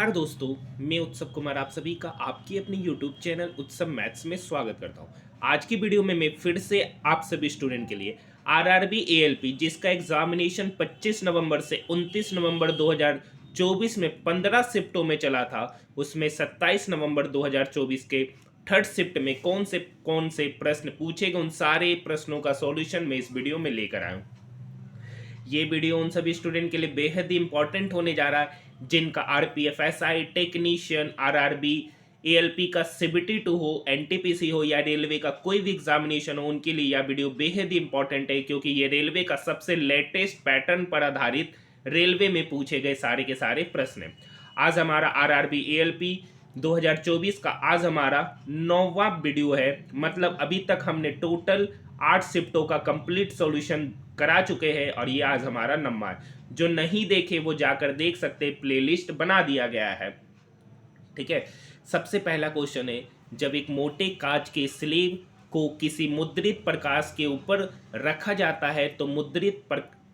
नमस्कार दोस्तों, मैं उत्सव कुमार आप सभी का आपकी अपनी यूट्यूब चैनल उत्सव मैथ्स में स्वागत करता हूं। आज की वीडियो में मैं फिर से आप सभी स्टूडेंट के लिए आरआरबी एएलपी जिसका एग्जामिनेशन 25 नवंबर से 29 नवंबर 2024 में 15 शिफ्टों में चला था, उसमें 27 नवंबर 2024 के थर्ड शिफ्ट में कौन से प्रश्न पूछे गए, उन सारे प्रश्नों का सॉल्यूशन मैं इस वीडियो में लेकर आया हूं। ये वीडियो उन सभी स्टूडेंट के लिए बेहद ही इंपॉर्टेंट होने जा रहा है जिनका RPF SI technician RRB ALP का सीबीटी 2 हो, एनटीपीसी हो या रेलवे का कोई भी एग्जामिनेशन हो, उनके लिए यह वीडियो बेहद ही इंपॉर्टेंट है क्योंकि ये रेलवे का सबसे लेटेस्ट पैटर्न पर आधारित रेलवे में पूछे गए सारे के सारे प्रश्न हैं। आज हमारा आरआरबी एएलपी 2024 का आज हमारा 9वां वीडियो है। मतलब अभी तक हमने टोटल 8 शिफ्टों का कंप्लीट सॉल्यूशन करा चुके हैं और ये आज हमारा नंबर। जो नहीं देखे वो जाकर देख सकते, प्लेलिस्ट बना दिया गया है। ठीक है, सबसे पहला क्वेश्चन है, जब एक मोटे कांच के स्लेब को किसी मुद्रित प्रकाश के ऊपर रखा जाता है तो मुद्रित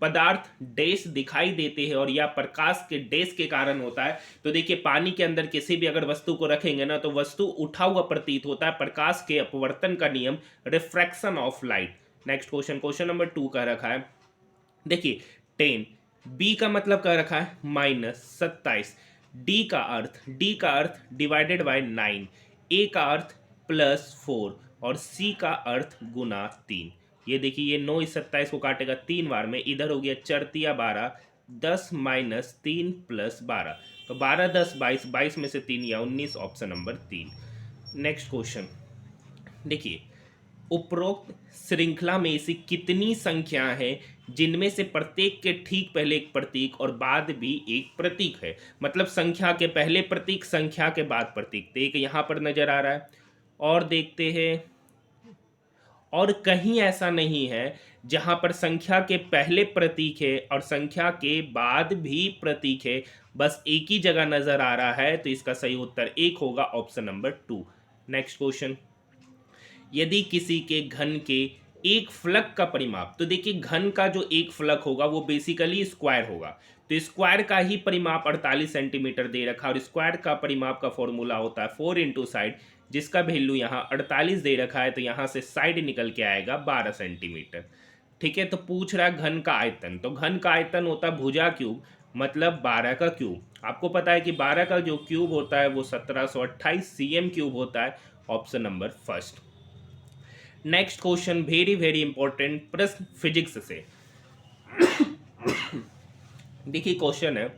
पदार्थ डैश दिखाई देते हैं और यह प्रकाश के डैश के कारण होता है। तो देखिए, पानी के अंदर किसी भी अगर वस्तु को रखेंगे ना तो वस्तु उठा हुआ प्रतीत होता है, प्रकाश के अपवर्तन का नियम, refraction of light. Next question, question number 2 का रखा है, देखिए 10, बी का मतलब क्या रखा है -27, डी का अर्थ डिवाइडेड बाय 9, ए का अर्थ +4 और सी का अर्थ गुना 3। ये देखिए, ये 9 इस 27 को काटेगा 3 बार में, इधर हो गया चरतिया 12, 10 - 3 + 12, तो 12 10 22, 22 में से 3 या 19, ऑप्शन नंबर 3। नेक्स्ट क्वेश्चन, देखिए उपरोक्त श्रृंखला में ऐसी कितनी संख्या हैं जिनमें से प्रत्येक के ठीक पहले एक प्रतीक और बाद भी एक प्रतीक है। मतलब संख्या के पहले प्रतीक, संख्या के बाद प्रतीक। तो एक यहाँ पर नजर आ रहा है और देखते हैं, और कहीं ऐसा नहीं है जहां पर संख्या के पहले प्रतीक है और संख्या के बाद भी प्रतीक है, बस एक ही जगह नजर आ रहा है। तो इसका सही उत्तर एक होगा, ऑप्शन नंबर 2। नेक्स्ट क्वेश्चन, यदि किसी के घन के एक फलक का परिमाप, तो देखिए घन का जो एक फलक होगा वो बेसिकली स्क्वायर होगा, तो स्क्वायर का ही परिमाप 48 सेंटीमीटर दे रखा है और स्क्वायर का परिमाप का फॉर्मूला होता है 4 इंटू साइड, जिसका वैल्यू यहाँ 48 दे रखा है, तो यहाँ से साइड निकल के आएगा 12 सेंटीमीटर। ठीक है, तो पूछ रहा है घन का आयतन, तो घन का आयतन होता है भुजा क्यूब, मतलब 12 का क्यूब। आपको पता है कि 12 का जो क्यूब होता है वो 1728 सीएम क्यूब होता है, option number first. Next question very very important प्रश्न फिजिक्स से। देखिए क्वेश्चन है,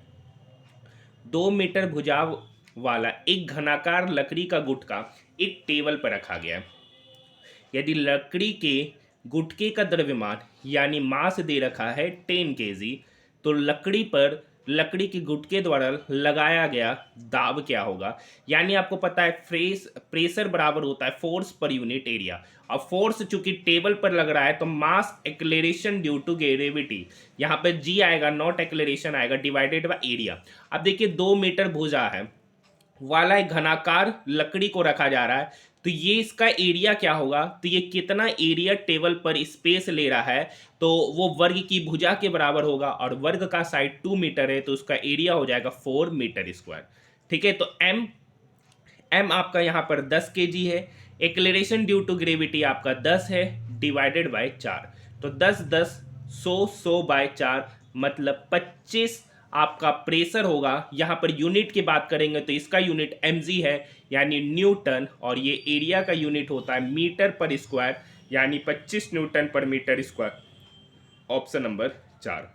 2 मीटर भुजाव वाला एक घनाकार लकड़ी का गुटका एक टेबल पर रखा गया है। यदि लकड़ी के गुटके का द्रव्यमान यानी मास दे रखा है 10 kg, तो लकड़ी के गुटके द्वारा लगाया गया दाब क्या होगा। यानी आपको पता है प्रेशर बराबर होता है फोर्स पर यूनिट एरिया, और फोर्स चूंकि टेबल पर लग रहा है तो मास एक्लेरेशन ड्यू टू ग्रेविटी, यहाँ पे जी आएगा, नॉट एक्लेरेशन आएगा, डिवाइडेड बाय एरिया। अब देखिए 2 मीटर भुजा है वाला एक घनाकार लकड़ी को रखा जा रहा है, तो ये इसका एरिया क्या होगा, तो ये कितना एरिया टेबल पर स्पेस ले रहा है, तो वो वर्ग की भुजा के बराबर होगा, और वर्ग का साइड 2 मीटर है तो उसका एरिया हो जाएगा 4 मीटर स्क्वायर। ठीक है, तो एम आपका यहाँ पर 10 kg है, एक्लेरेशन ड्यू टू ग्रेविटी आपका 10 है, डिवाइडेड बाय 4, तो 10 10 100 बाय 4 मतलब 25 आपका प्रेशर होगा। यहाँ पर यूनिट की बात करेंगे तो इसका यूनिट mg है यानी न्यूटन, और ये एरिया का यूनिट होता है मीटर पर स्क्वायर यानी 25 न्यूटन पर मीटर स्क्वायर, ऑप्शन नंबर 4।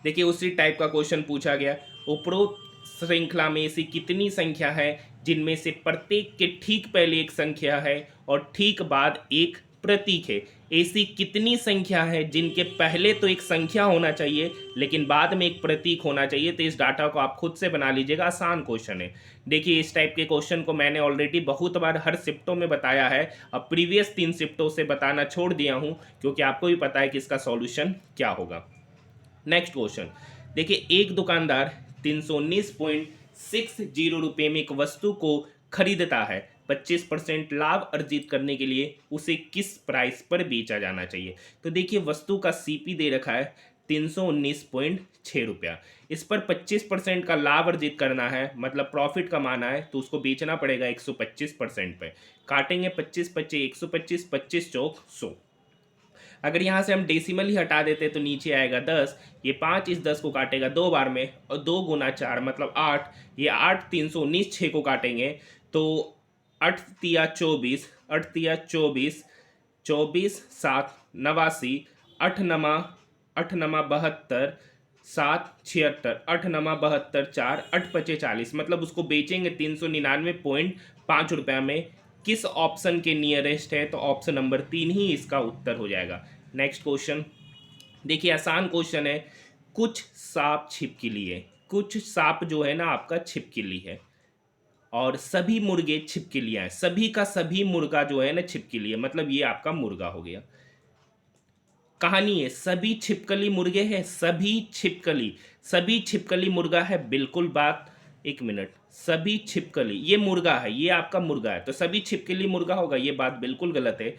देखिए उसी टाइप का क्वेश्चन पूछा गया, उपरोक्त श्रृंखला में ऐसी कितनी संख्या है जिनमें से प्रत्येक के ठीक पहले एक संख्या है और ठीक बाद एक प्रतीक है। ऐसी कितनी संख्या है जिनके पहले तो एक संख्या होना चाहिए लेकिन बाद में एक प्रतीक होना चाहिए। तो इस डाटा को आप खुद से बना लीजिएगा, आसान क्वेश्चन है। देखिए इस टाइप के क्वेश्चन को मैंने ऑलरेडी बहुत बार हर शिफ्टों में बताया है, अब प्रीवियस 3 शिफ्टों से बताना छोड़ दिया हूँ क्योंकि आपको भी पता है कि इसका सॉल्यूशन क्या होगा। नेक्स्ट क्वेश्चन, देखिए एक दुकानदार 319.60 रुपये में एक वस्तु को खरीदता है, 25% लाभ अर्जित करने के लिए उसे किस प्राइस पर बेचा जाना चाहिए। तो देखिए वस्तु का सीपी दे रखा है 319.6 रुपया। इस पर 25% का लाभ अर्जित करना है, मतलब प्रॉफिट कमाना है, तो उसको बेचना पड़ेगा 125% पे। काटेंगे 25 25 125, 25 चौक 100। अगर यहाँ से हम डेसिमल ही हटा देते तो नीचे आएगा 10। ये 5 इस 10 को काटेगा 2 बार में, और 2 गुना 4 मतलब 8। ये 8 319 6 को काटेंगे तो 8 तिया 24, 8 तिया 24, 24 7 89, 8 नमा 72, 7 76, 8 नमा 72, 4 8 पचे 40, मतलब उसको बेचेंगे 399.5 रुपया में। किस ऑप्शन के नियरेस्ट है, तो ऑप्शन नंबर 3 ही इसका उत्तर हो जाएगा। नेक्स्ट क्वेश्चन देखिए, आसान क्वेश्चन है। कुछ सांप छिपकली है, कुछ सांप जो है ना आपका छिपकली है, और सभी मुर्गे छिपकलियां हैं। सभी का सभी मुर्गा जो है ना छिपकली है, मतलब ये आपका मुर्गा हो गया। कहानी है सभी छिपकली मुर्गे हैं, सभी छिपकली मुर्गा है, बिल्कुल बात। एक मिनट, सभी छिपकली ये मुर्गा है, ये आपका मुर्गा है, तो सभी छिपकली मुर्गा होगा, ये बात बिल्कुल गलत है।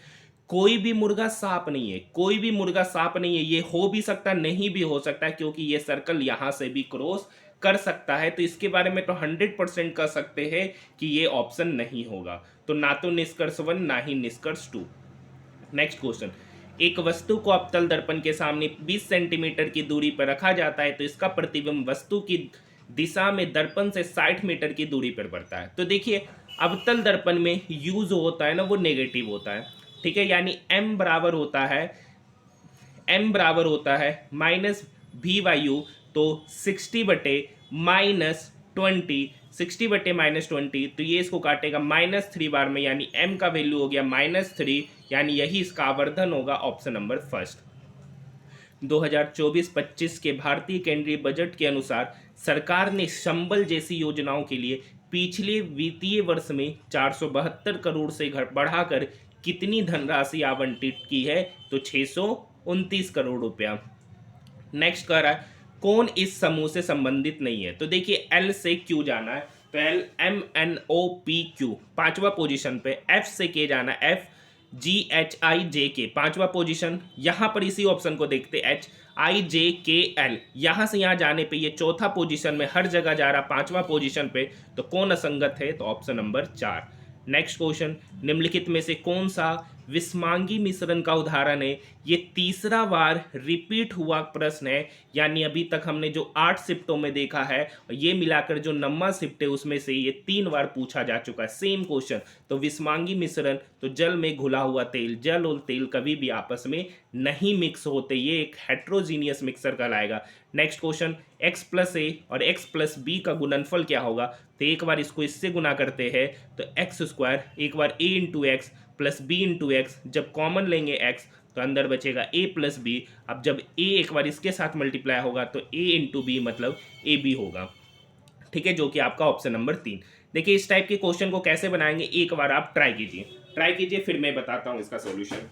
कोई भी मुर्गा सांप नहीं है, कोई भी मुर्गा सांप नहीं है। ये हो भी सकता नहीं भी हो सकता है, क्योंकि ये सर्कल यहां से भी क्रॉस कर सकता है, तो इसके बारे में तो 100% कह सकते हैं कि ये ऑप्शन नहीं होगा। तो ना तो निष्कर्ष 1 ना ही निष्कर्ष 2। नेक्स्ट क्वेश्चन, एक वस्तु को अवतल दर्पण के सामने 20 सेंटीमीटर की दूरी पर रखा जाता है, तो इसका प्रतिबिंब वस्तु की दिशा में दर्पण से 60 मीटर की दूरी पर पड़ता है। तो देखिए, अवतल दर्पण में यू जो होता है ना वो नेगेटिव होता है, ठीक है, यानी m बराबर होता है माइनस भी वाई यू। तो 60/-20, तो ये इसको काटेगा -3 बार में, यानी m का वैल्यू हो गया -3, यानी यही इसका आवर्धन होगा, ऑप्शन नंबर फर्स्ट। 2024-25 के भारतीय केंद्रीय बजट के अनुसार सरकार ने संबल जैसी योजनाओं के लिए पिछले वित्तीय वर्ष में 472 करोड़ से बढ़ाकर कितनी धनराशि आवंटित की है, तो 629 करोड़ रुपया। नेक्स्ट कह रहा है कौन इस समूह से संबंधित नहीं है, तो देखिए एल से क्यू जाना है, तो एल MNOP Q 5वां पोजीशन पे, एफ से के जाना, FGHIJK 5वां पोजीशन। यहां पर इसी ऑप्शन को देखते HIJKL, यहां से यहां जाने पे ये चौथा पोजीशन में हर जगह जा रहा 5वां पोजीशन पे, तो कौन असंगत है, तो ऑप्शन नंबर 4। नेक्स्ट क्वेश्चन, निम्नलिखित में से कौन सा विस्मांगी मिश्रण का उदाहरण है। ये तीसरा बार रिपीट हुआ प्रश्न है, यानी अभी तक हमने जो 8 शिफ्टों में देखा है, ये मिलाकर जो 9वां शिफ्ट है उसमें से ये 3 बार पूछा जा चुका है सेम क्वेश्चन। तो विस्मांगी मिश्रण, तो जल में घुला हुआ तेल, जल और तेल कभी भी आपस में नहीं मिक्स होते, ये एक हेट्रोजीनियस मिक्सर कहलाएगा। नेक्स्ट क्वेश्चन, x+a और x+b का गुणनफल क्या होगा, तो एक बार इसको इससे गुना करते हैं तो x², एक बार a into x plus b into x, जब कॉमन लेंगे x तो अंदर बचेगा a प्लस बी। अब जब a एक बार इसके साथ मल्टीप्लाई होगा तो a इंटू बी मतलब ए बी होगा, ठीक है, जो कि आपका ऑप्शन नंबर 3। देखिए इस टाइप के क्वेश्चन को कैसे बनाएंगे, एक बार आप ट्राई कीजिए, फिर मैं बताता हूँ इसका सॉल्यूशन।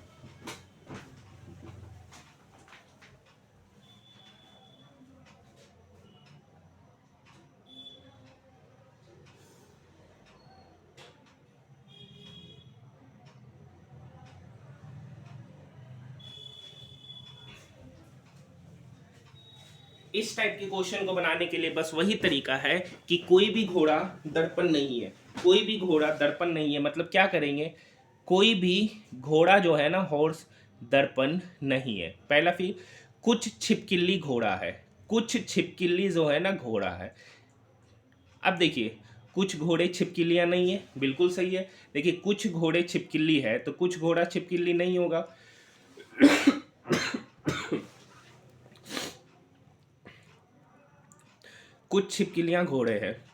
इस टाइप के क्वेश्चन को बनाने के लिए बस वही तरीका है कि कोई भी घोड़ा दर्पण नहीं है, कोई भी घोड़ा दर्पण नहीं है, मतलब क्या करेंगे, कोई भी घोड़ा जो है ना हॉर्स दर्पण नहीं है पहला। फिर कुछ छिपकली घोड़ा है, कुछ छिपकली जो है ना घोड़ा है। अब देखिए कुछ घोड़े छिपकलियां नहीं है, बिल्कुल सही है। देखिए कुछ घोड़े छिपकली है, तो कुछ घोड़ा छिपकली नहीं होगा। कुछ छिपकलियां घोड़े हैं,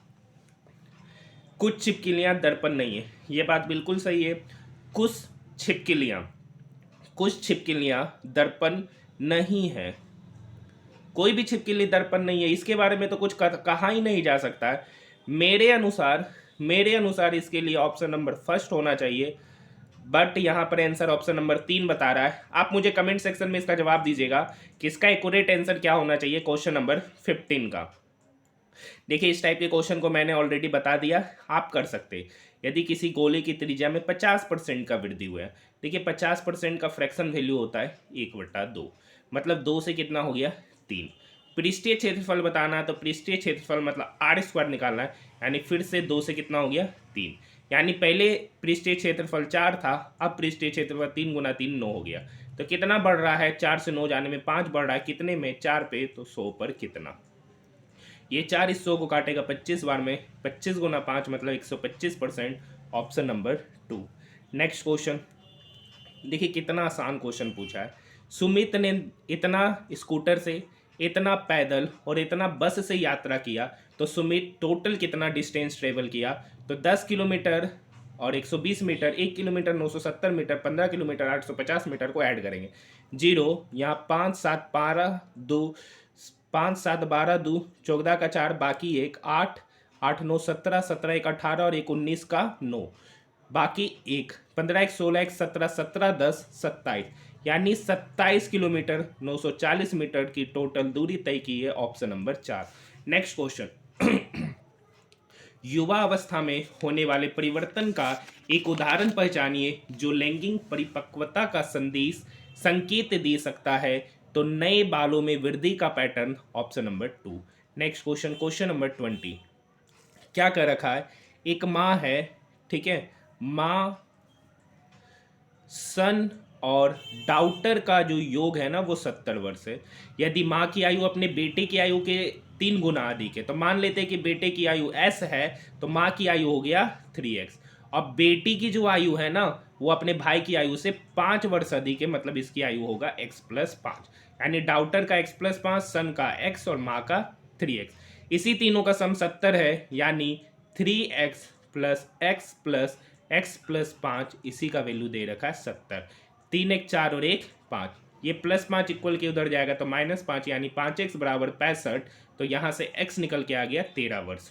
कुछ छिपकलियां दर्पण नहीं है, ये बात बिल्कुल सही है। कुछ छिपकलियां दर्पण नहीं है, कोई भी छिपकली दर्पण नहीं है, इसके बारे में तो कुछ कहा ही नहीं जा सकता है। मेरे अनुसार इसके लिए ऑप्शन नंबर फर्स्ट होना चाहिए, बट यहाँ पर आंसर ऑप्शन नंबर 3 बता रहा है। आप मुझे कमेंट सेक्शन में इसका जवाब दीजिएगा कि इसका एक्यूरेट आंसर क्या होना चाहिए क्वेश्चन नंबर 15 का। देखिए इस टाइप के क्वेश्चन को मैंने ऑलरेडी बता दिया, आप कर सकते। यदि किसी गोले की त्रिज्या में 50% का वृद्धि हुआ है, देखिए 50% का फ्रैक्शन वैल्यू होता है 1/2, मतलब 2 से कितना हो गया 3। पृष्ठीय क्षेत्रफल बताना है तो पृष्ठीय क्षेत्रफल मतलब r² निकालना है, यानी फिर से 2 से कितना हो गया 3, यानी पहले पृष्ठीय क्षेत्रफल 4 था, अब पृष्ठीय क्षेत्रफल 3 गुना 3 9 हो गया। तो कितना बढ़ रहा है, 4 से 9 जाने में 5 बढ़ रहा है, कितने में 4 पे, तो 100 पर कितना। ये 4 इस 100 को काटेगा 25 बार में, 25 गुना 5 मतलब 125%, ऑप्शन नंबर 2। नेक्स्ट क्वेश्चन देखिए कितना आसान क्वेश्चन पूछा है। सुमित ने इतना स्कूटर से, इतना पैदल और इतना बस से यात्रा किया, तो सुमित टोटल कितना डिस्टेंस ट्रेवल किया, तो 10 किलोमीटर और 120 metre, 1 kilometre 970 metre, 15 kilometre 850 metre को ऐड करेंगे। जीरो यहाँ 5 7 12 2, 5 7 12 2, 14 का 4 बाकी 1 8, 8 9 17, 17 1 18 और 1 19 का 9, बाकी 1 15 1 16 1 17, 17 10 27, यानी 27 किलोमीटर 940 मीटर की टोटल दूरी तय की है, ऑप्शन नंबर 4। नेक्स्ट क्वेश्चन युवा अवस्था में होने वाले परिवर्तन का एक उदाहरण पहचानिए जो लैंगिक परिपक्वता का संकेत दे सकता है, तो नए बालों में वृद्धि का pattern, option number 2। Next question, question number 20 क्या कर रखा है, एक माँ है, ठीक है, माँ सन और डॉटर का जो योग है ना वो 70 वर्ष है। यदि माँ की आयु अपने बेटे की आयु के 3 गुना अधिक है, तो मान लेते हैं कि बेटे की आयु s है, तो माँ की आयु हो गया 3x। अब बेटी की जो आयु है ना वो अपने भाई की आयु से 5 वर्ष अधिक है, मतलब इसकी आयु होगा x+5, यानी डॉटर का x+5, सन का x और माँ का 3x। इसी तीनों का सम 70 है, यानी 3x plus x plus x plus 5, इसी का वैल्यू दे रखा है 70। 3 1 4 और 1 5, ये +5 इक्वल के उधर जाएगा तो -5, यानी 5x बराबर 65, तो यहाँ से x निकल के आ गया 13 वर्ष।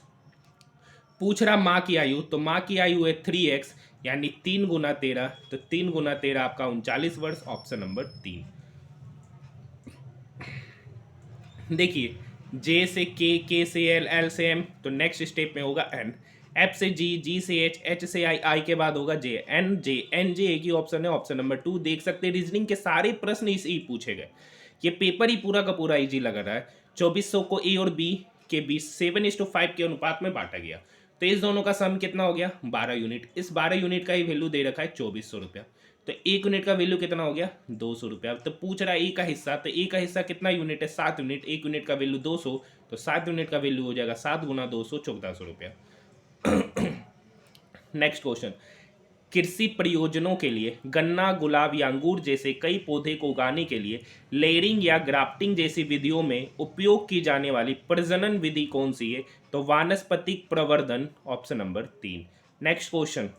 पूछ रहा माँ की आयु, तो माँ की आयु है 3x, यानी 3 गुना 13, तो 3 गुना 13 आपका 39 वर्ष, ऑप्शन नंबर 3। देखिए J से K, K से L, L से M, तो नेक्स्ट स्टेप में होगा N, F से G, G से H, H से I, I के बाद होगा J, N J, N J एक ही ऑप्शन है, ऑप्शन नंबर 2। देख सकते हैं रीजनिंग के सारे प्रश्न इसी पूछे गए, ये पेपर ही पूरा का पूरा इजी लग रहा है। 2400 को A और B के बीच 7:5 के अनुपात में बांटा गया, तो इस दोनों का सम कितना हो गया 12 यूनिट। इस 12 यूनिट का ही वैल्यू दे रखा है 2400 रुपया, तो 1 यूनिट का वैल्यू कितना हो गया 200 रुपया। तो पूछ रहा है ए का हिस्सा, तो ए का हिस्सा कितना यूनिट है 7 यूनिट, 1 यूनिट का वैल्यू 200, तो 7 यूनिट का वैल्यू हो जाएगा 7 गुना 200, 1400 रुपया। नेक्स्ट क्वेश्चन, कृषि प्रयोजनों के लिए गन्ना, गुलाब या अंगूर जैसे कई पौधे को उगाने के लिए लेयरिंग या ग्राफ्टिंग जैसी विधियों में उपयोग की जाने वाली प्रजनन विधि कौन सी है, तो वानस्पतिक प्रवर्धन, ऑप्शन नंबर 3। नेक्स्ट क्वेश्चन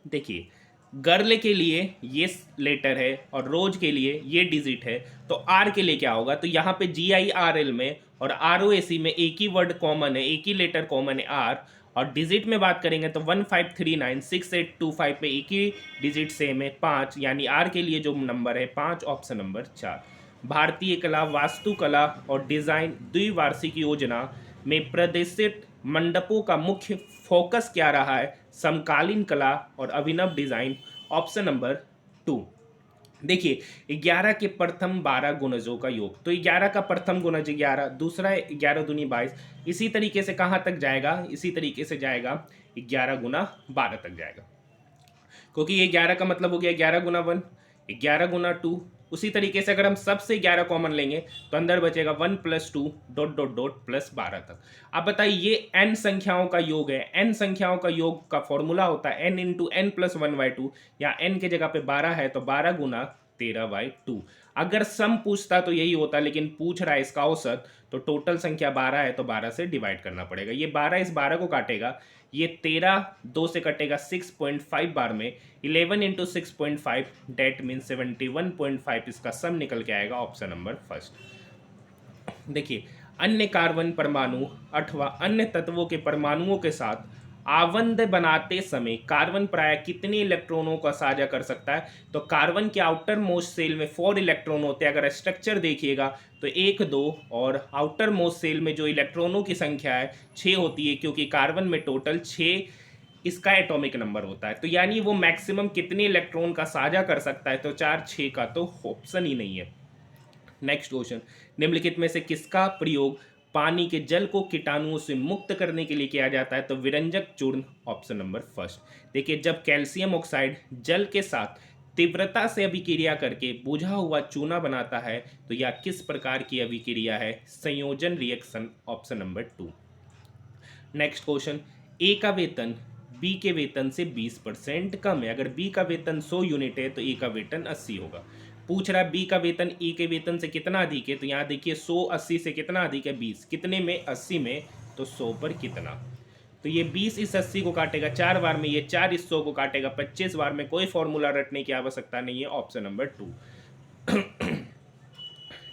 देखिए, गर्ल के लिए ये लेटर है और रोज के लिए ये डिजिट है, तो आर के लिए क्या होगा, तो यहाँ पे GIRL में और ROAC में एक ही वर्ड कॉमन है, एक ही लेटर कॉमन है आर, और डिजिट में बात करेंगे तो 15396825 पे एक ही डिजिट सेम है 5, यानी आर के लिए जो नंबर है 5, ऑप्शन नंबर 4। भारतीय कला, वास्तुकला और डिजाइन द्विवार्षिक योजना में प्रदर्शित मंडपों का मुख्य फोकस क्या रहा है, समकालीन कला और अभिनव डिजाइन, ऑप्शन नंबर 2। देखिए 11 के प्रथम 12 गुणजों का योग, तो 11 का प्रथम गुणज 11, दूसरा 11 दूनी 22, इसी तरीके से कहाँ तक जाएगा, इसी तरीके से जाएगा 11 गुना 12 तक जाएगा, क्योंकि ये 11 का मतलब हो गया 11 गुना 1, 11 गुना 2। उसी तरीके से अगर हम सबसे 11 कॉमन लेंगे तो अंदर बचेगा 1 + 2 ... +12 तक। अब बताइए ये n संख्याओं का योग है, n संख्याओं का योग का फॉर्मूला होता है n × n + 1/2, या n के जगह पे 12 है तो 12 गुना 13/2। अगर सम पूछता तो यही होता, लेकिन पूछ रहा है इसका औसत, तो टोटल संख्या 12 है तो 12 से डिवाइड करना पड़ेगा। ये 12 इस 12 को काटेगा, ये 13 2 से कटेगा 6.5 बार में, 11 × 6.5 डेट मीन 71.5, इसका सम निकल के आएगा, ऑप्शन नंबर 1। देखिए अन्य कार्बन परमाणु अथवा अन्य तत्वों के परमाणुओं के साथ आबंध बनाते समय कार्बन प्राय कितने इलेक्ट्रॉनों का साझा कर सकता है, तो कार्बन के आउटर मोस्ट सेल में 4 इलेक्ट्रॉन होते हैं। अगर स्ट्रक्चर देखिएगा तो 1 2, और आउटर मोस्ट सेल में जो इलेक्ट्रॉनों की संख्या है 6 होती है, क्योंकि कार्बन में टोटल 6 इसका एटॉमिक नंबर होता है। तो यानी वो मैक्सिमम कितने इलेक्ट्रॉन का साझा कर सकता है, तो 4 6 का तो ऑप्शन ही नहीं है। नेक्स्ट क्वेश्चन, निम्नलिखित में से किसका प्रयोग पानी के जल को कीटाणुओं से मुक्त करने के लिए किया जाता है? तो विरंजक चूर्ण, ऑप्शन नंबर फर्स्ट। देखिए, जब कैल्शियम ऑक्साइड जल के साथ तीव्रता से अभिक्रिया करके बुझा हुआ चूना बनाता है तो यह किस प्रकार की अभिक्रिया है? संयोजन reaction, option number two. Next question, A का वेतन बी के वेतन से 20% कम है। अगर बी का वेतन 100 यूनिट है तो ए का वेतन 80 होगा। पूछ रहा है बी का वेतन ए के वेतन से कितना अधिक है, तो यहाँ देखिए 100 80 से कितना अधिक है? 20। कितने में? 80 में। तो 100 पर कितना? तो ये 20 इस 80 को काटेगा 4 बार में, ये 4 इस 100 को काटेगा 25 बार में। कोई फॉर्मूला रटने की आवश्यकता नहीं है, option number two.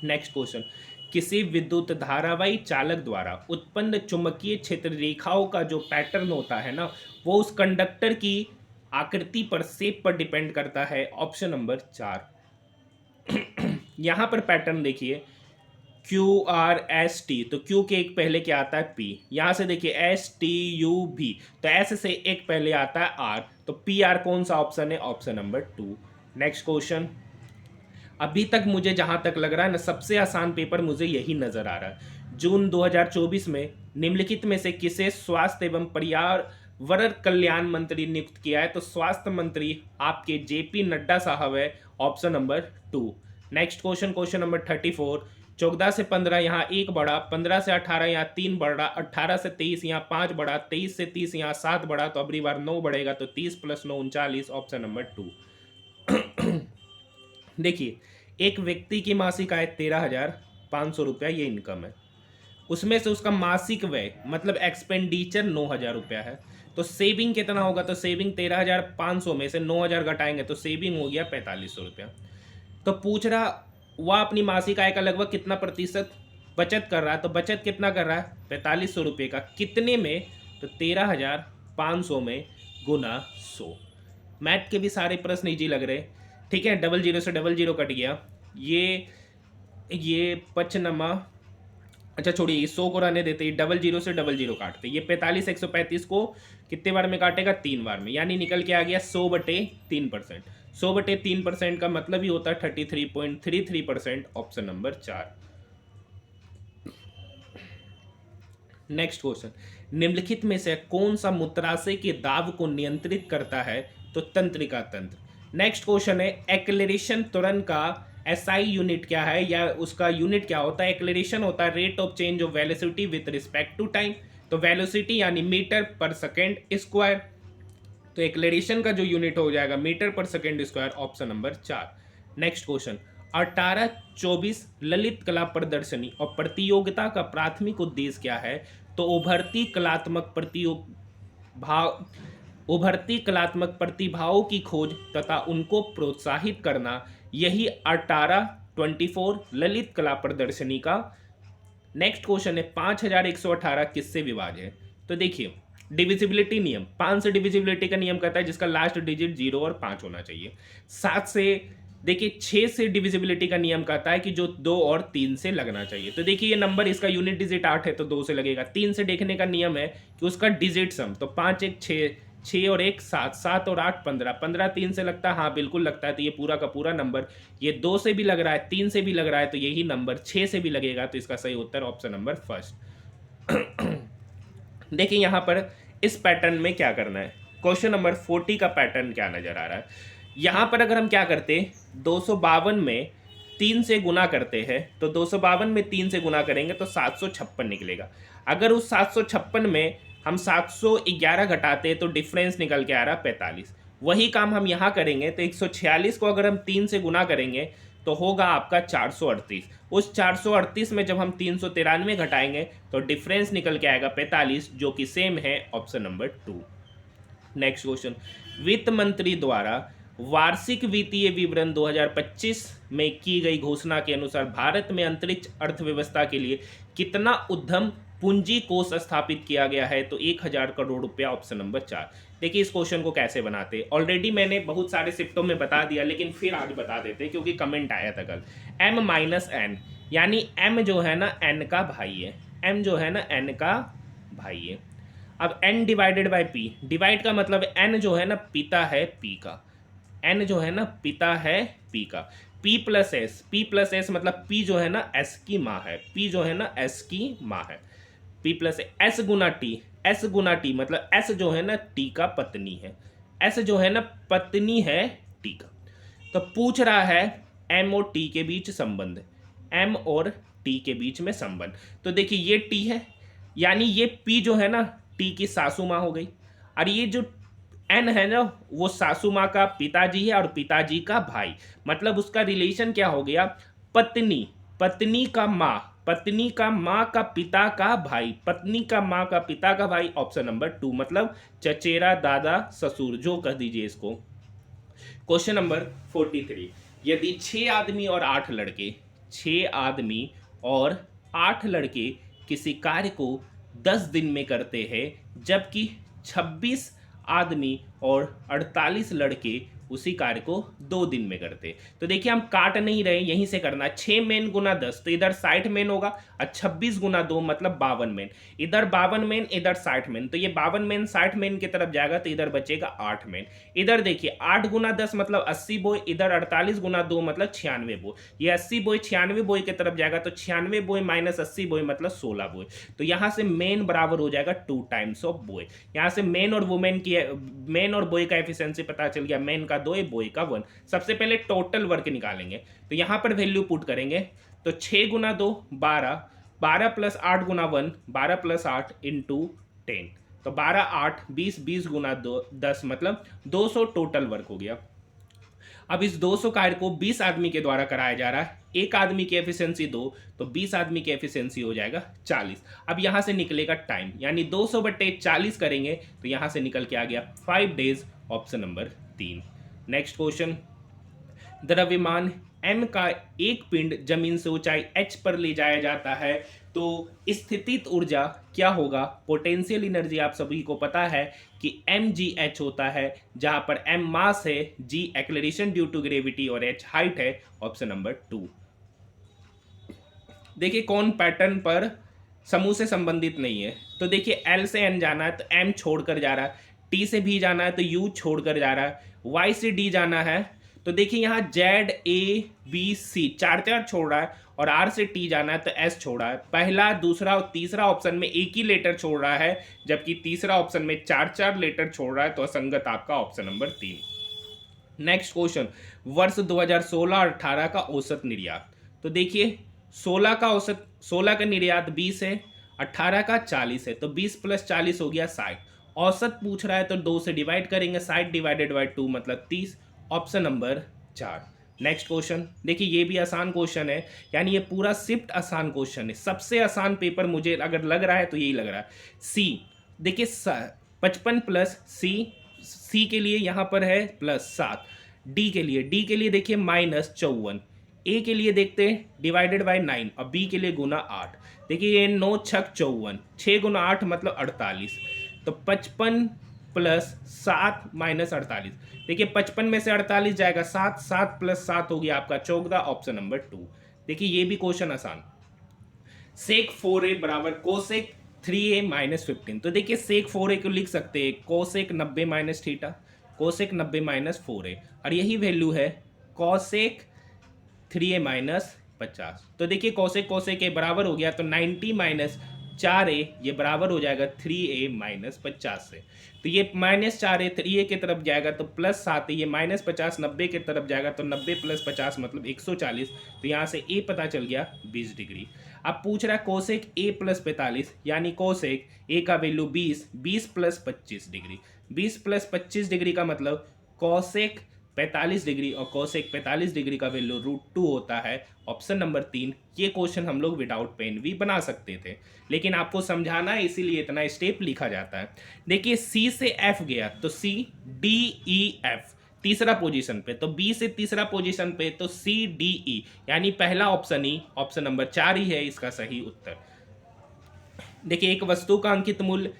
Next question, किसी विद्युत धारावाही चालक द्वारा उत्पन्न चुंबकीय क्षेत्र रेखाओं का जो पैटर्न होता है ना, वो उस कंडक्टर की आकृति पर, शेप पर डिपेंड करता है, ऑप्शन नंबर 4। यहां पर पैटर्न देखिए, क्यू आर एस टी, तो क्यू के एक पहले क्या आता है? पी। यहां से देखिए एस टी यू भी, तो एस से एक पहले आता है आर, तो पी आर कौन सा ऑप्शन है? Option number two. Next question, अभी तक मुझे जहां तक लग रहा है ना, सबसे आसान पेपर मुझे यही नजर आ रहा है। जून 2024 में निम्नलिखित में से किसे स्वास्थ्य एवं पर्यावरण कल्याण मंत्री नियुक्त किया है? तो स्वास्थ्य मंत्री आपके जेपी नड्डा साहब है, option number two. Next question, question number 34, 14 से 15 यहाँ एक बढ़ा, 15 से 18 यहाँ 3 बढ़ा, 18 से 23 यहाँ 5 बढ़ा, 23 से 30 यहाँ 7 बढ़ा, तो अगली बार 9 बढ़ेगा, तो 30 + 9 39, ऑप्शन नंबर टू। देखिए, एक व्यक्ति की मासिक आय 13,500 रुपया ये इनकम है, उसमें से उसका मासिक व्यय मतलब एक्सपेंडिचर 9,000 रुपया है, तो सेविंग कितना होगा? तो सेविंग 13,500 में से 9,000 घटाएंगे तो सेविंग हो गया 4,500 रुपया। तो पूछ रहा वह अपनी मासिक आय का लगभग कितना प्रतिशत बचत कर रहा है, तो बचत कितना कर रहा है? 4,500 रुपये का। कितने में? तो 13,500 में गुना 100। मैथ के भी सारे प्रश्न इजी लग रहे, ठीक है। 00 से 00 कट गया, ये 55, अच्छा छोड़िए, 100 को रहने देते, 00 से 00 काटते, ये 45 135 को कितने बार में काटेगा? 3 बार में, यानी निकल के आ गया 100/3%। 100/3% का मतलब ही होता है 33.33%, ऑप्शन नंबर 4। नेक्स्ट क्वेश्चन, निम्नलिखित में से कौन सा मूत्राशय के दाब को नियंत्रित करता है? तो तंत्रिका तंत्र। नेक्स्ट क्वेश्चन है, एक्लेरेशन त्वरण का एसआई यूनिट क्या है, या उसका यूनिट क्या होता है? एक्लेरेशन होता है rate of change of velocity with respect to time, तो वेलोसिटी यानी मीटर पर सेकेंड स्क्वायर, तो एक्लेरेशन का जो यूनिट हो जाएगा metre per second square, option number 4। Next question, 1824 ललित कला प्रदर्शनी और प्रतियोगिता का प्राथमिक उद्देश्य क्या है? तो उभरती कलात्मक प्रतिभाओं की खोज तथा उनको प्रोत्साहित करना, यही 1824 ललित कला प्रदर्शनी का। नेक्स्ट क्वेश्चन है, 5118 किससे विभाज्य है? तो देखिए, डिविजिबिलिटी नियम, 5 से डिविजिबिलिटी का नियम कहता है जिसका लास्ट डिजिट 0 और 5 होना चाहिए। 7 से, देखिए 6 से डिविजिबिलिटी का नियम कहता है कि जो 2 और 3 से लगना चाहिए। तो देखिए ये नंबर, इसका यूनिट डिजिट 8 है तो 2 से लगेगा। 3 से देखने का नियम है कि उसका डिजिट सम, तो 5 1 6, 6 और 1 7, 7 और 8 15, 15 3 से लगता है, हाँ बिल्कुल लगता है। तो ये पूरा का पूरा नंबर, ये 2 से भी लग रहा है, 3 से भी लग रहा है, तो यही नंबर 6 से भी लगेगा। तो इसका सही उत्तर ऑप्शन नंबर फर्स्ट। देखिए यहाँ पर इस पैटर्न में क्या करना है, क्वेश्चन नंबर 40 का पैटर्न क्या नजर आ रहा है। यहाँ पर अगर हम क्या करते, 252 में 3 से गुना करते हैं, तो 252 में 3 से गुना करेंगे तो 756 निकलेगा। अगर उस 756 में हम 711 घटाते हैं तो डिफरेंस निकल के आ रहा 45। वही काम हम यहाँ करेंगे, तो 146 को अगर हम 3 से गुना करेंगे तो होगा आपका 438। उस 438 में जब हम 393 घटाएंगे तो डिफरेंस निकल के आएगा 45, जो कि सेम है, ऑप्शन नंबर 2। नेक्स्ट क्वेश्चन, वित्त मंत्री द्वारा वार्षिक वित्तीय विवरण 2025 में की गई घोषणा के अनुसार भारत में अंतरिक्ष अर्थव्यवस्था के लिए कितना उद्यम पूंजी कोष स्थापित किया गया है? तो 1,000 करोड़ रुपया, ऑप्शन नंबर 4। देखिए इस क्वेश्चन को कैसे बनाते, ऑलरेडी मैंने बहुत सारे शिफ्टों में बता दिया, लेकिन फिर आज बता देते क्योंकि कमेंट आया था कल। m-n, यानी m जो है ना n का भाई है, m जो है ना n का भाई है। अब n divided by p, divide का मतलब n जो है ना पिता है p का, n जो है ना पिता है p का, p पी प्लस एस मतलब पी जो है ना एस की माँ है, पी जो है ना एस की माँ है, पी प्लस एस गुना टी, एस गुना टी मतलब एस जो है ना टी का पत्नी है, एस जो है ना पत्नी है टी का। तो पूछ रहा है एम और टी के बीच संबंध, एम और टी के बीच में संबंध। तो देखिए ये टी है, यानी ये पी जो है ना टी की सासू माँ हो गई, और ये जो एन है ना वो सासू माँ का पिताजी है और पिताजी का भाई, मतलब उसका रिलेशन क्या हो गया, पत्नी, पत्नी का माँ, पत्नी का माँ का पिता का भाई, पत्नी का माँ का पिता का भाई, ऑप्शन नंबर 2 मतलब चचेरा दादा ससुर, जो कह दीजिए इसको। क्वेश्चन नंबर 43, यदि 6 आदमी और 8 लड़के, 6 आदमी और 8 लड़के किसी कार्य को 10 दिन में करते हैं, जबकि 26 आदमी और 48 लड़के उसी कार्य को 2 दिन में करते। तो देखिए हम काट नहीं रहे, यहीं से करना, 6 मेन गुना 10 तो इधर 60 मेन होगा, और 26 गुना 2 मतलब 52 मेन, इधर 52 मेन इधर 60 मेन, तो ये 52 मेन 60 मेन की तरफ जाएगा तो इधर बचेगा 8 मेन। इधर देखिए 8 गुना 10 मतलब 80 बोय, इधर 48 गुना 2 मतलब 96 बोय, ये 80 बोय 96 बोय की तरफ जाएगा तो 96 बोय माइनस 80 बोय मतलब 16 बोय। तो यहाँ से मेन बराबर हो जाएगा 2 टाइम्स ऑफ बोय। यहाँ से मेन और वुमेन की, मेन और बोय का एफिशिएंसी पता चल गया, मेन का 2 है, बोय का 1। सबसे पहले टोटल वर्क निकालेंगे, तो यहाँ पर वैल्यू पुट करेंगे, तो 6 गुना 2 12, 12 प्लस 8 गुना 1, 12 प्लस 8 इंटू 10, तो 12 8 20, 20 गुना 2 10 मतलब 200 टोटल वर्क हो गया। अब इस 200 कार्य को 20 आदमी के द्वारा कराया जा रहा है, एक आदमी की एफिशिएंसी 2, तो 20 आदमी की एफिशिएंसी हो जाएगा 40। अब यहां से निकलेगा टाइम, यानी 200/40 करेंगे तो यहां से निकल के आ गया 5 days, option number 3। Next question, द्रव्यमान m का एक पिंड जमीन से ऊंचाई h पर ले जाया जाता है, तो स्थितिज ऊर्जा क्या होगा। पोटेंशियल एनर्जी आप सभी को पता है कि mgh होता है, जहां पर m मास है, g एक्लेरेशन ड्यू टू ग्रेविटी और h हाइट है, ऑप्शन नंबर 2। देखिए कौन पैटर्न पर समूह से संबंधित नहीं है, तो देखिए L से N जाना है तो M छोड़कर जा रहा है, T से B जाना है तो U छोड़कर जा रहा है, Y से D जाना है तो देखिए यहाँ Z A B C 4 छोड़ रहा है, और R से T जाना है तो S छोड़ रहा है। पहला दूसरा और तीसरा ऑप्शन में एक ही लेटर छोड़ रहा है, जबकि तीसरा ऑप्शन में 4 लेटर छोड़ रहा है, तो असंगत आपका ऑप्शन नंबर 3। नेक्स्ट क्वेश्चन, वर्ष 2016 और 18 का औसत निर्यात। तो देखिए 16 का औसत, 16 का निर्यात 20 है, 18 का 40 है, तो 20 प्लस 40 हो गया 60। औसत पूछ रहा है तो 2 से डिवाइड करेंगे, 60 डिवाइडेड बाई 2 मतलब 30, ऑप्शन नंबर 4। नेक्स्ट क्वेश्चन, देखिए ये भी आसान क्वेश्चन है, यानी ये पूरा शिफ्ट आसान क्वेश्चन है, सबसे आसान पेपर मुझे अगर लग रहा है तो यही लग रहा है। सी, देखिए 55 प्लस सी के लिए यहाँ पर है प्लस 7, डी के लिए देखिए माइनस 54, ए के लिए देखते हैं डिवाइडेड बाय 9, और बी के लिए गुना 8। देखिए ये 9 छक 54, 6 गुना 8 मतलब 48, तो 55 प्लस 7 माइनस 48। देखिए 55 में से 48 जाएगा 7, 7 प्लस 7 हो गया आपका 14, ऑप्शन नंबर 2। देखिए ये भी क्वेश्चन आसान, सेक 4a बराबर कोसेक 3a माइनस 15। तो देखिए सेक 4a को लिख सकते हैं cosec 90 minus theta, cosec 90 minus 4a, और यही वैल्यू है कोसेक 3a माइनस 50। तो देखिए कोसेक कोसेक के बराबर हो गया, तो 90 माइनस 4a ये बराबर हो जाएगा 3a माइनस 50 से। तो ये माइनस 4a 3a की तरफ जाएगा तो प्लस 7a, ये माइनस 50 90 की तरफ जाएगा तो 90 प्लस 50 मतलब 140। तो यहाँ से a पता चल गया 20 डिग्री। अब पूछ रहा है कोसेक a प्लस 45, यानी कोसेक a का value 20, 20 plus 25 degree, 20 plus 25 degree का मतलब कोसेक 45 डिग्री, और कोसेक 45 डिग्री का वैल्यू √2 होता है, ऑप्शन नंबर 3। ये क्वेश्चन हम लोग विदाउट पेन भी बना सकते थे, लेकिन आपको समझाना है इसीलिए इतना स्टेप लिखा जाता है। देखिए सी से एफ गया तो सी डी ई एफ तीसरा पोजीशन पे, तो बी से तीसरा पोजीशन पे तो सी डी ई, यानी पहला ऑप्शन ही, ऑप्शन नंबर 4 ही है इसका सही उत्तर। देखिए एक वस्तु का अंकित मूल्य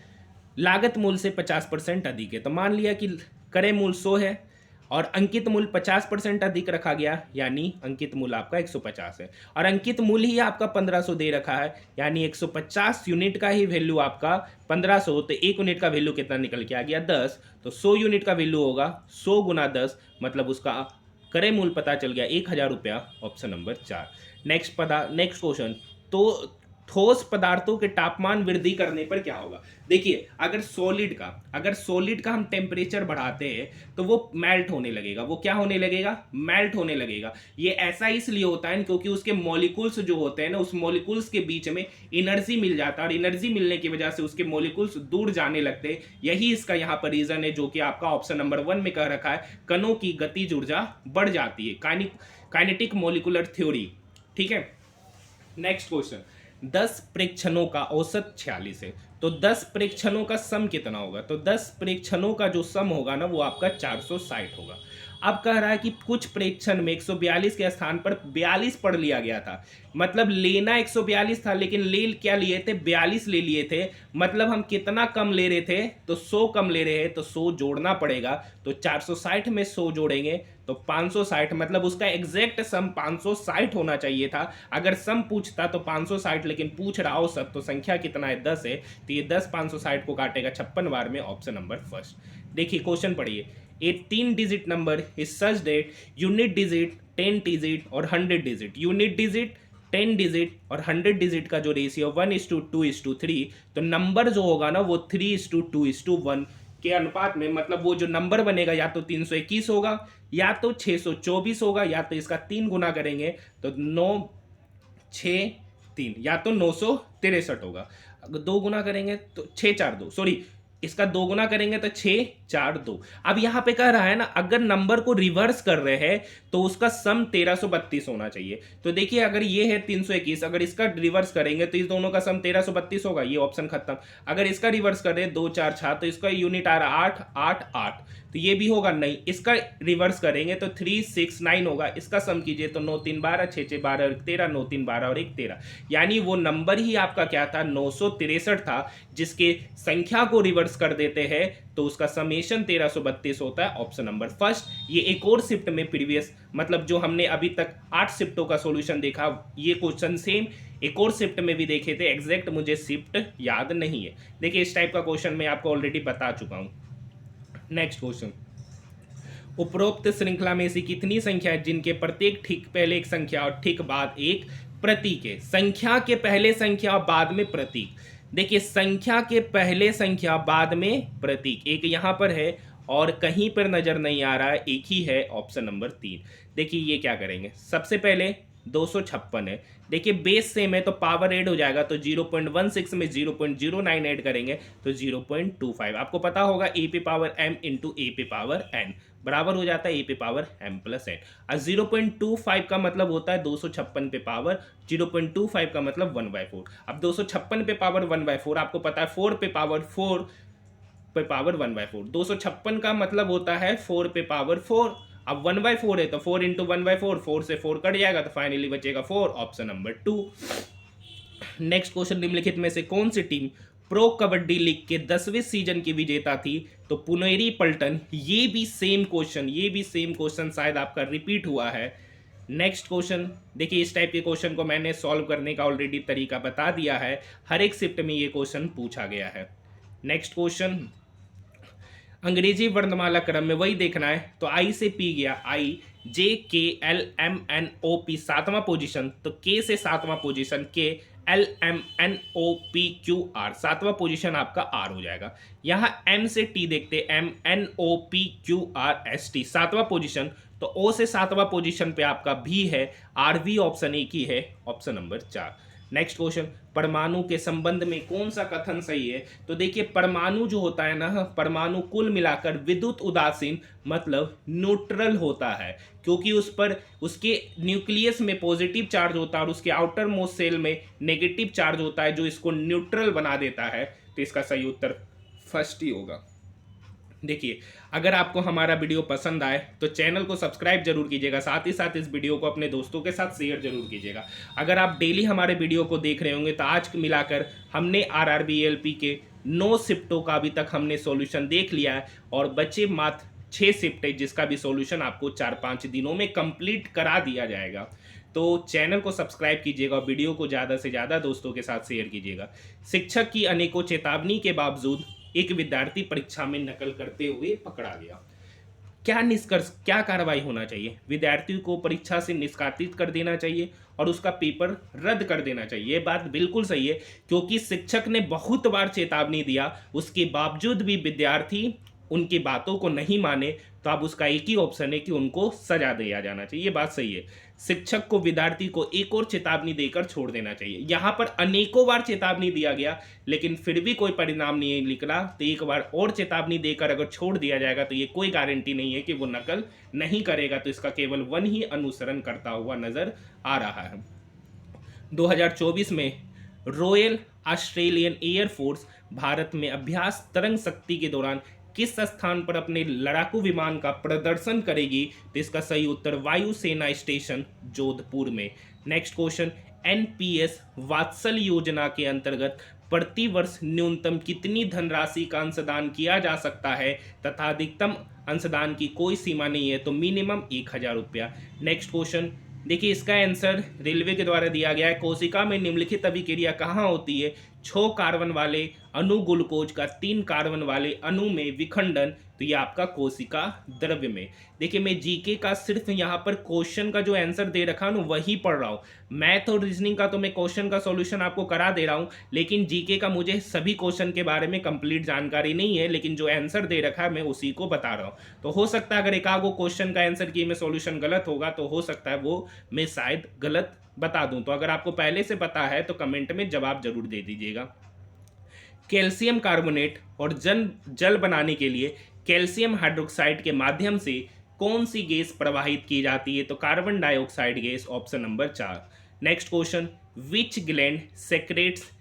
लागत मूल्य से 50% अधिक है, तो मान लिया कि क्रय मूल्य 100 है और अंकित मूल्य 50% अधिक रखा गया, यानी अंकित मूल्य आपका 150 है, और अंकित मूल्य ही आपका 1500 दे रखा है, यानी 150 यूनिट का ही वैल्यू आपका 1500, तो एक यूनिट का वैल्यू कितना निकल के आ गया 10, तो 100 यूनिट का वैल्यू होगा 100 गुना 10 मतलब उसका क्रय मूल्य पता चल गया 1000 रुपया, ऑप्शन नंबर 4। नेक्स्ट क्वेश्चन, तो ठोस पदार्थों के तापमान वृद्धि करने पर क्या होगा। देखिए अगर सॉलिड का हम टेम्परेचर बढ़ाते हैं तो वो मेल्ट होने लगेगा। वो क्या होने लगेगा, मेल्ट होने लगेगा। ये ऐसा इसलिए होता है क्योंकि उसके मॉलिक्यूल्स जो होते हैं ना, उस मॉलिक्यूल्स के बीच में एनर्जी मिल जाता है और एनर्जी मिलने की वजह से उसके मॉलिक्यूल्स दूर जाने लगते हैं। यही इसका यहाँ पर रीजन है, जो कि आपका ऑप्शन नंबर 1 में कह रखा है, कणों की गतिज ऊर्जा बढ़ जाती है, काइनेटिक मॉलिक्यूलर थ्योरी। ठीक है। नेक्स्ट क्वेश्चन, 10 प्रेक्षणों का औसत 46 है, तो 10 प्रेक्षणों का सम कितना होगा। तो 10 प्रेक्षणों का जो सम होगा ना वो आपका 460 होगा। अब कह रहा है कि कुछ प्रेक्षण में 142 के स्थान पर 42 पढ़ लिया गया था। मतलब लेना 142 था लेकिन ले क्या लिए थे, 42 ले लिए थे। मतलब हम कितना कम ले रहे थे, तो 100 कम ले रहे हैं, तो 100 जोड़ना पड़ेगा। तो 460 में 100 जोड़ेंगे तो 560, मतलब उसका एग्जैक्ट सम 560 होना चाहिए था। अगर सम पूछता तो 560, लेकिन पूछ रहा हो सब, तो संख्या कितना है, 10 है, तो ये 10 560 को काटेगा 56 बार में, ऑप्शन नंबर फर्स्ट। देखिए क्वेश्चन पढ़िए, a 3 digit number is such that unit digit, 10 digit और 100 डिजिट, यूनिट डिजिट, 10 डिजिट और 100 डिजिट का जो रेशियो 1:2:3, तो नंबर जो होगा ना वो 3:2:1 के अनुपात में, मतलब वो जो नंबर बनेगा या तो 321 होगा या तो 624 होगा, या तो इसका 3 गुना करेंगे तो 963, या तो 963 होगा। अगर 2 गुना करेंगे तो 642, सॉरी इसका 2 गुना करेंगे तो 642। अब यहाँ पे कह रहा है ना, अगर नंबर को रिवर्स कर रहे हैं तो उसका सम 1332 होना चाहिए। तो देखिए अगर ये है 321, अगर इसका रिवर्स करेंगे तो इस दोनों का सम 1332 होगा, ये ऑप्शन खत्म। अगर इसका रिवर्स कर रहे हैं 2 4 6, तो इसका यूनिट आ रहा 8 8 8, तो ये भी होगा नहीं। इसका रिवर्स करेंगे तो 369 होगा। इसका सम कीजिए तो 9 3 12, 6 6 12 13, 9 3 12 और 1 13, यानी वो नंबर ही आपका क्या था, 963 था। जिसके संख्या को रिवर्स कर देते हैं तो उसका समेशन 1332 होता है, ऑप्शन नंबर फर्स्ट। ये एक और शिफ्ट में प्रीवियस, मतलब जो हमने अभी तक 8 शिफ्टों का सॉल्यूशन देखा, ये क्वेश्चन सेम एक और शिफ्ट में भी देखे थे। एग्जैक्ट मुझे शिफ्ट याद नहीं है। देखिए इस टाइप का क्वेश्चन मैं आपको ऑलरेडी बता चुका हूं। नेक्स्ट क्वेश्चन, उपरोक्त श्रृंखला में से कितनी संख्या है जिनके प्रत्येक ठीक पहले एक संख्या और ठीक बाद एक प्रतीक है। संख्या के पहले संख्या और बाद में प्रतीक। देखिए संख्या के पहले संख्या बाद में प्रतीक, एक यहां पर है और कहीं पर नजर नहीं आ रहा है, एक ही है, ऑप्शन नंबर 3। देखिए ये क्या करेंगे, सबसे पहले 256 है। देखिए बेस सेम है तो पावर ऐड हो जाएगा, तो 0.16 में 0.09 ऐड करेंगे तो 0.25। आपको पता होगा ए पे पावर m इंटू ए पे पावर n बराबर हो जाता है ए पे पावर m प्लस n। और 0.25 का मतलब होता है 256 पे पावर, 0.25 का मतलब 1/4। अब 256 पे पावर 1/4, आपको पता है 4 पे पावर 4 पे पावर 1/4, 256 का मतलब होता है 4 पे पावर 4। अब 1/4 है तो 4 इंटू 1/4, 4 से 4 कट जाएगा तो फाइनली बचेगा 4, ऑप्शन नंबर 2। नेक्स्ट क्वेश्चन, निम्नलिखित में से कौन सी टीम प्रो कबड्डी लीग के 10वें सीजन की विजेता थी। तो पुनेरी पल्टन। ये भी सेम क्वेश्चन शायद आपका रिपीट हुआ है। नेक्स्ट क्वेश्चन, देखिए इस टाइप के क्वेश्चन को मैंने सॉल्व करने का ऑलरेडी तरीका बता दिया है, हर एक शिफ्ट में ये क्वेश्चन पूछा गया है। नेक्स्ट क्वेश्चन, अंग्रेजी वर्णमाला क्रम में वही देखना है, तो आई से पी गया, I J K L M N O P 7वां पोजीशन, तो के से 7वां position K, L M N O P Q R 7वां पोजीशन आपका आर हो जाएगा। यहाँ एम से टी देखते, M N O P Q R S T 7वां पोजीशन, तो ओ से 7वां पोजीशन पे आपका भी है, आर वी ऑप्शन एक ही है, ऑप्शन नंबर 4। नेक्स्ट क्वेश्चन, परमाणु के संबंध में कौन सा कथन सही है। तो देखिए परमाणु जो होता है ना, परमाणु कुल मिलाकर विद्युत उदासीन मतलब न्यूट्रल होता है, क्योंकि उस पर उसके न्यूक्लियस में पॉजिटिव चार्ज होता है और उसके आउटर मोस्ट सेल में नेगेटिव चार्ज होता है, जो इसको न्यूट्रल बना देता है। तो इसका सही उत्तर फर्स्ट ही होगा। देखिए अगर आपको हमारा वीडियो पसंद आए तो चैनल को सब्सक्राइब जरूर कीजिएगा, साथ ही साथ इस वीडियो को अपने दोस्तों के साथ शेयर जरूर कीजिएगा। अगर आप डेली हमारे वीडियो को देख रहे होंगे तो आज मिलाकर हमने आरआरबी एलपी के 9 शिफ्टों का अभी तक हमने सॉल्यूशन देख लिया है और बचे मात्र 6 शिफ्ट है, जिसका भी सॉल्यूशन आपको 4-5 दिनों में कंप्लीट करा दिया जाएगा। तो चैनल को सब्सक्राइब कीजिएगा और वीडियो को ज़्यादा से ज़्यादा दोस्तों के साथ शेयर कीजिएगा। शिक्षक की अनेकों चेतावनी के बावजूद एक विद्यार्थी परीक्षा में नकल करते हुए पकड़ा गया। क्या निष्कर्ष, क्या कार्रवाई होना चाहिए? विद्यार्थियों को परीक्षा से निष्कासित कर देना चाहिए और उसका पेपर रद्द कर देना चाहिए। ये बात बिल्कुल सही है, क्योंकि शिक्षक ने बहुत बार चेतावनी दिया, उसके बावजूद भी विद्यार्थी उनकी बातों को नहीं माने, तो अब उसका एक ही ऑप्शन है कि उनको सजा दिया जाना चाहिए। ये बात सही है। शिक्षक को विद्यार्थी को एक और चेतावनी देकर छोड़ देना चाहिए। यहाँ पर अनेकों बार चेतावनी दिया गया, लेकिन फिर भी कोई परिणाम नहीं निकला, तो एक बार और चेतावनी देकर अगर छोड़ दिया जाएगा तो ये कोई गारंटी नहीं है कि वो नकल नहीं करेगा, तो इसका केवल वन ही अनुसरण करता हुआ नजर आ रहा है। 2024 में रॉयल ऑस्ट्रेलियन एयरफोर्स भारत में अभ्यास तरंग शक्ति के दौरान किस स्थान पर अपने लड़ाकू विमान का प्रदर्शन करेगी? तो इसका सही उत्तर वायुसेना स्टेशन जोधपुर में। नेक्स्ट क्वेश्चन, एनपीएस वात्सल योजना के अंतर्गत प्रति वर्ष न्यूनतम कितनी धनराशि का अंशदान किया जा सकता है तथा अधिकतम अंशदान की कोई सीमा नहीं है? तो मिनिमम 1000 रुपया। नेक्स्ट क्वेश्चन, देखिए इसका आंसर रेलवे के द्वारा दिया गया है। कोशिका में निम्नलिखित अभिक्रिया कहाँ होती है? 6 कार्बन वाले अणु ग्लूकोज का 3 कार्बन वाले अणु में विखंडन, तो ये आपका कोशिका द्रव्य में। देखिए मैं जीके का सिर्फ यहाँ पर क्वेश्चन का जो आंसर दे रखा हूँ वही पढ़ रहा हूँ। मैथ और रीजनिंग का तो मैं क्वेश्चन का सॉल्यूशन आपको करा दे रहा हूँ, लेकिन जीके का मुझे सभी क्वेश्चन के बारे में कंप्लीट जानकारी नहीं है, लेकिन जो आंसर दे रखा है मैं उसी को बता रहा हूँ। तो हो सकता है अगर एक आगो क्वेश्चन का आंसर की में सॉल्यूशन गलत होगा, तो हो सकता है वो मैं शायद गलत बता दूं। तो अगर आपको पहले से पता है तो कमेंट में जवाब जरूर दे दीजिएगा। कैल्शियम कार्बोनेट और जल बनाने के लिए कैल्शियम हाइड्रोक्साइड के माध्यम से कौन सी गैस प्रवाहित की जाती है? तो carbon dioxide gas, option number 4। Next question, विच ग्लैंड सेक्रेट्स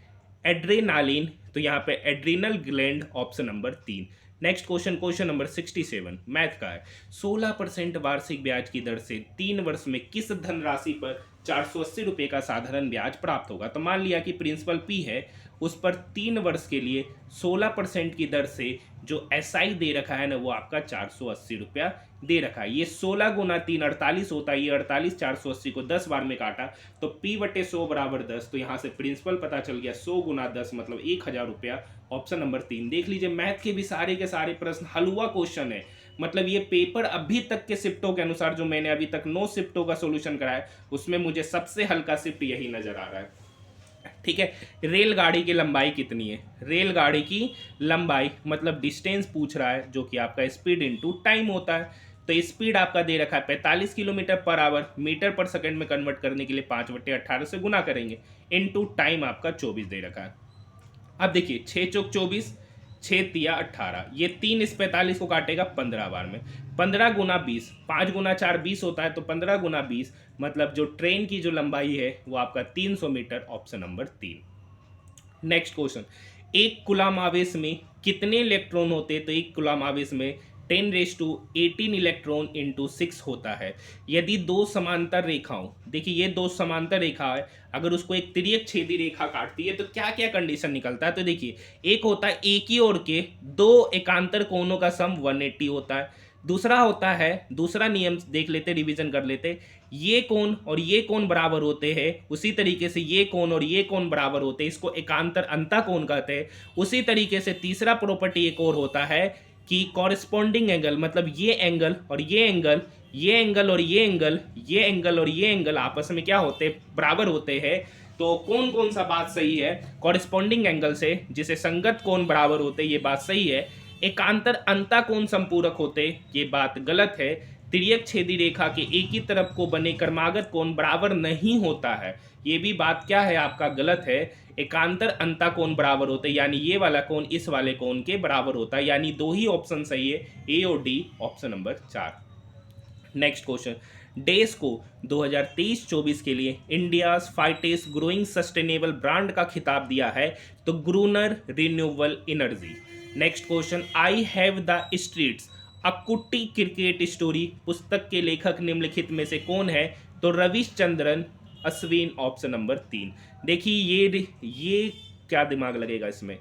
एड्रेनालिन? तो यहाँ पे adrenal gland, option number 3। Next question, question number 67 math का है। 16% वार्षिक ब्याज की दर से 3 वर्ष में किस धनराशि पर 480 रुपये का साधारण ब्याज प्राप्त होगा? तो मान लिया कि प्रिंसिपल पी है, उस पर 3 वर्ष के लिए 16% की दर से जो एसआई दे रखा है ना, वो आपका 480 रुपया दे रखा है। ये 16 गुना 3 48 होता है। ये 48 480 को 10 बार में काटा तो P बटे 100 बराबर 10। तो यहाँ से प्रिंसिपल पता चल गया, 100 गुना 10 मतलब 1000 रुपया, ऑप्शन नंबर 3। देख लीजिए मैथ के भी सारे के सारे प्रश्न हलवा क्वेश्चन है। मतलब ये पेपर अभी तक के शिफ्टों के अनुसार, जो मैंने अभी तक 9 शिफ्टों का सोल्यूशन कराया, उसमें मुझे सबसे हल्का शिफ्ट यही नजर आ रहा है। ठीक है, रेलगाड़ी की लंबाई कितनी है? रेलगाड़ी की लंबाई मतलब डिस्टेंस पूछ रहा है, जो कि आपका स्पीड इनटू टाइम होता है। तो स्पीड आपका दे रखा है 45 किलोमीटर पर आवर, मीटर पर सेकंड में कन्वर्ट करने के लिए 5/18 से गुना करेंगे, इनटू टाइम आपका 24 दे रखा है। अब देखिए 6 चौक 24, 6 तिया 18, ये 3 इस 45 को काटेगा 15 बार में। 15 गुना 20, 5 गुना 4 20 होता है, तो 15 गुना 20 मतलब जो ट्रेन की जो लंबाई है वो आपका 300 metre, option number 3। Next question, एक कूलम आवेश में कितने इलेक्ट्रॉन होते? तो एक कूलम आवेश में 10⁻18 इलेक्ट्रॉन इंटू 6 होता है। यदि दो समांतर रेखाओं, देखिए ये दो समांतर रेखा है, अगर उसको एक तिर्यक छेदी रेखा काटती है तो क्या क्या कंडीशन निकलता है? तो देखिए एक होता है एक ही ओर के दो एकांतर कोणों का सम 180 होता है। दूसरा होता है, दूसरा नियम देख लेते, रिवीजन कर लेते, ये कोण और ये कोण बराबर होते हैं, उसी तरीके से ये कोण और ये कोण बराबर होते हैं, इसको एकांतर अंता कोण कहते हैं। उसी तरीके से तीसरा प्रॉपर्टी एक और होता है कि कॉरेस्पॉन्डिंग एंगल, मतलब ये एंगल और ये एंगल, ये एंगल और ये एंगल, ये एंगल और ये एंगल आपस में क्या होते हैं? बराबर होते हैं। तो कौन कौन सा बात सही है? कॉरेस्पॉन्डिंग एंगल से जिसे संगत कोण बराबर होते, ये बात सही है। एकांतर अंता कोण संपूरक होते, ये बात गलत है। तिर्यक छेदी रेखा के एक ही तरफ को बने क्रमागत कोण बराबर नहीं होता है, ये भी बात क्या है? आपका गलत है। एकांतर अंता कोण बराबर होते, यानी ये वाला कोण इस वाले कोण के बराबर होता है, यानी दो ही ऑप्शन सही है, ए और D, option number 4। Next question, डेस को 2023-24 के लिए India's fastest growing sustainable brand का खिताब दिया है, तो Gruner renewable energy. Next question, I have the streets a kutty cricket story पुस्तक के लेखक निम्नलिखित में से कौन है? तो रविचंद्रन अश्विन, ऑप्शन नंबर 3। देखिए ये क्या दिमाग लगेगा इसमें,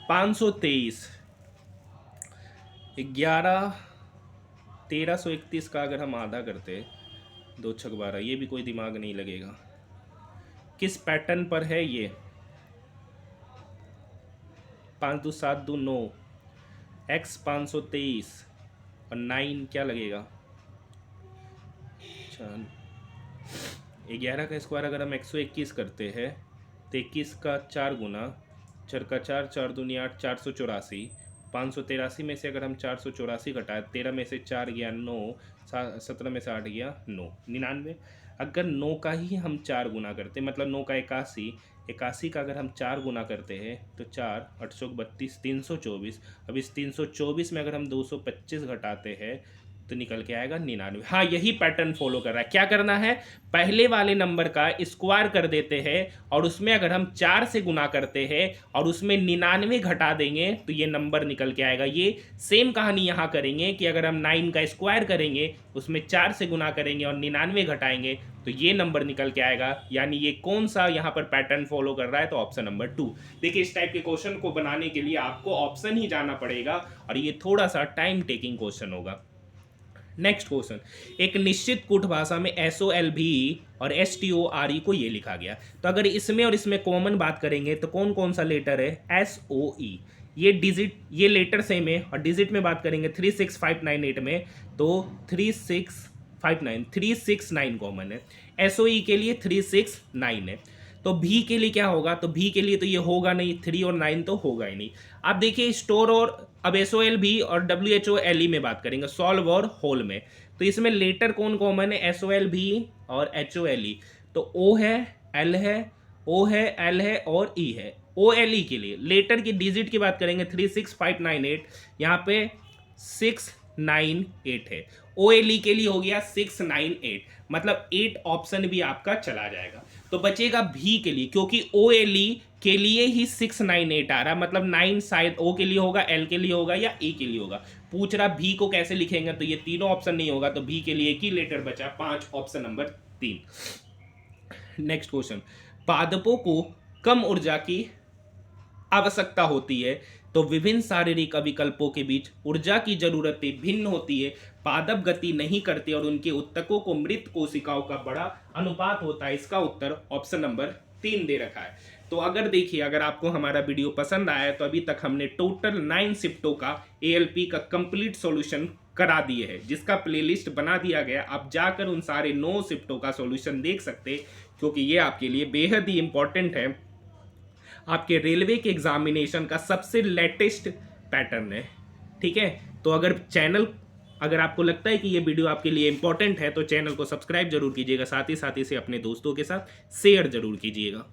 523 11 1331 का अगर हम आधा करते 2 छक 12, ये भी कोई दिमाग नहीं लगेगा। किस पैटर्न पर है ये? 5 2 7 2 9 x 523 और 9 क्या लगेगा, अच्छा 11 का स्क्वायर अगर हम 121 करते हैं तो 21 का 4 गुना, 4 का 4, 4 दूनी 8, 484, 583 में से अगर हम 484 घटाए, 13 में से 4 गया 9, 17 में से 8 गया 9, 99। अगर 9 का ही हम 4 गुना करते, मतलब 9 का 81, 81 का अगर हम 4 गुना करते हैं तो 4, 832, 324। अब इस 324 में अगर हम 225 घटाते हैं तो निकल के आएगा 99। हाँ, यही पैटर्न फॉलो कर रहा है। क्या करना है, पहले वाले नंबर का स्क्वायर कर देते हैं और उसमें अगर हम 4 से गुना करते हैं और उसमें 99 घटा देंगे तो ये नंबर निकल के आएगा। ये सेम कहानी यहाँ करेंगे कि अगर हम 9 का स्क्वायर करेंगे, उसमें 4 से गुना करेंगे और 99 घटाएंगे तो ये नंबर निकल के आएगा। यानी ये कौन सा यहाँ पर पैटर्न फॉलो कर रहा है, तो ऑप्शन नंबर 2। देखिए, इस टाइप के क्वेश्चन को बनाने के लिए आपको ऑप्शन ही जाना पड़ेगा और ये थोड़ा सा टाइम टेकिंग क्वेश्चन होगा। नेक्स्ट क्वेश्चन, एक निश्चित कूट भाषा में SOLVE और STORE को ये लिखा गया। तो अगर इसमें और इसमें कॉमन बात करेंगे तो कौन कौन सा लेटर है, SOE। ये डिजिट, ये लेटर सेम है और डिजिट में बात करेंगे 36598 में तो 3659, 369 कॉमन है। SOE के लिए 369 है। तो भी के लिए क्या होगा, तो भी के लिए तो ये होगा नहीं, 3 और 9 तो होगा ही नहीं। अब देखिए स्टोर और अब SOLV और WHOLE में बात करेंगे, सॉल्व और होल में। तो इसमें लेटर कौन कॉमन है, SOLV और HOLE। तो O है, L है, O है, L है और E है। OLE के लिए लेटर की डिजिट की बात करेंगे 36598, यहाँ पे 698 है। OLE के लिए हो गया 698, मतलब 8 ऑप्शन भी आपका चला जाएगा। तो बचेगा भी के लिए, क्योंकि OLE के लिए ही 698 आ रहा, मतलब 9 शायद O के लिए होगा, L के लिए होगा या E के लिए होगा। पूछ रहा भी को कैसे लिखेंगे, तो ये तीनों ऑप्शन नहीं होगा, तो भी के लिए एक ही लेटर बचा, 5, ऑप्शन नंबर 3। नेक्स्ट क्वेश्चन, पादपों को कम ऊर्जा की आवश्यकता होती है तो विभिन्न शारीरिक अविकल्पों के बीच ऊर्जा की जरूरतें भिन्न होती है। पादप गति नहीं करते और उनके उत्तकों को मृत कोशिकाओं का बड़ा अनुपात होता है। इसका उत्तर ऑप्शन नंबर 3 दे रखा है। तो अगर देखिए, अगर आपको हमारा वीडियो पसंद आया है तो अभी तक हमने टोटल 9 शिफ्टों का ALP का कंप्लीट सॉल्यूशन करा दिए है, जिसका प्लेलिस्ट बना दिया गया। आप जाकर उन सारे 9 शिफ्टों का सॉल्यूशन देख सकते हैं, क्योंकि ये आपके लिए बेहद ही इंपॉर्टेंट है। आपके रेलवे के एग्जामिनेशन का सबसे लेटेस्ट पैटर्न है, ठीक है। तो अगर आपको लगता है कि ये वीडियो आपके लिए इंपॉर्टेंट है तो चैनल को सब्सक्राइब जरूर कीजिएगा, साथ ही इसे अपने दोस्तों के साथ शेयर जरूर कीजिएगा।